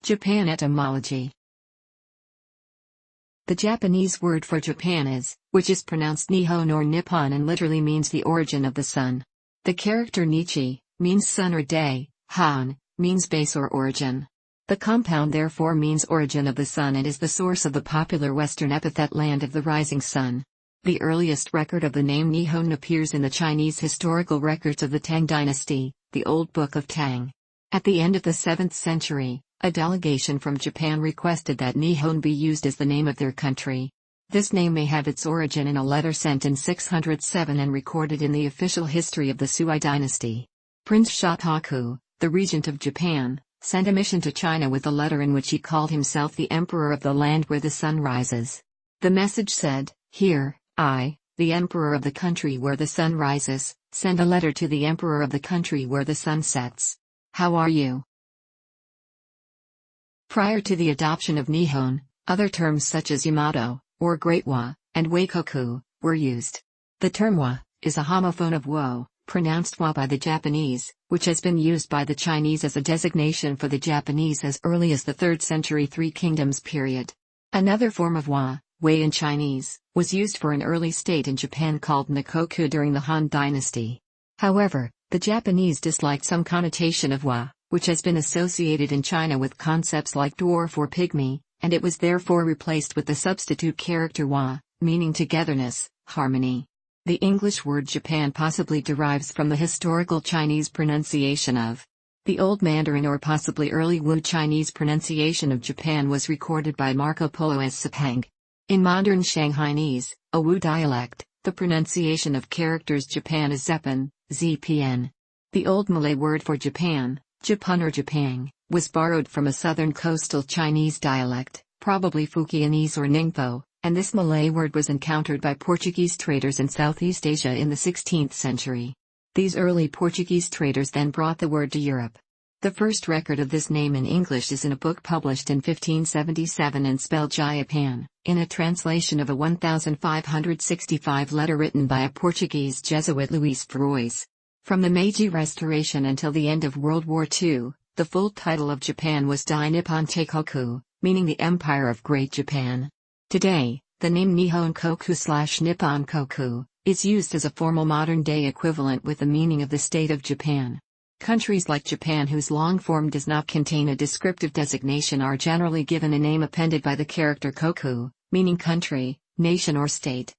Japan etymology. The Japanese word for Japan is, which is pronounced Nihon or Nippon and literally means the origin of the sun. The character Nichi means sun or day, Han means base or origin. The compound therefore means origin of the sun and is the source of the popular Western epithet land of the rising sun. The earliest record of the name Nihon appears in the Chinese historical records of the Tang dynasty, the Old Book of Tang. At the end of the 7th century, a delegation from Japan requested that Nihon be used as the name of their country. This name may have its origin in a letter sent in 607 and recorded in the official history of the Sui dynasty. Prince Shotoku, the regent of Japan, sent a mission to China with a letter in which he called himself the emperor of the land where the sun rises. The message said, "Here, I, the emperor of the country where the sun rises, send a letter to the emperor of the country where the sun sets. How are you?" Prior to the adoption of Nihon, other terms such as Yamato, or Great Wa, and Weikoku, were used. The term Wa is a homophone of Wo, pronounced Wa by the Japanese, which has been used by the Chinese as a designation for the Japanese as early as the 3rd century Three Kingdoms period. Another form of Wa, Wei in Chinese, was used for an early state in Japan called Nikoku during the Han dynasty. However, the Japanese disliked some connotation of Wa, which has been associated in China with concepts like dwarf or pygmy, and it was therefore replaced with the substitute character Wa, meaning togetherness, harmony. The English word Japan possibly derives from the historical Chinese pronunciation of. The Old Mandarin or possibly early Wu Chinese pronunciation of Japan was recorded by Marco Polo as Sepang. In modern Shanghainese, a Wu dialect, the pronunciation of characters Japan is Zepan, ZPN. The Old Malay word for Japan, Japun or Japang, was borrowed from a southern coastal Chinese dialect, probably Fukienese or Ningpo, and this Malay word was encountered by Portuguese traders in Southeast Asia in the 16th century. These early Portuguese traders then brought the word to Europe. The first record of this name in English is in a book published in 1577 and spelled Japan, in a translation of a 1565 letter written by a Portuguese Jesuit Luís Feroz. From the Meiji Restoration until the end of World War II, the full title of Japan was Dai Nippon Teikoku, meaning the Empire of Great Japan. Today, the name Nihon Koku/Nippon Koku is used as a formal modern-day equivalent with the meaning of the state of Japan. Countries like Japan whose long form does not contain a descriptive designation are generally given a name appended by the character koku, meaning country, nation or state.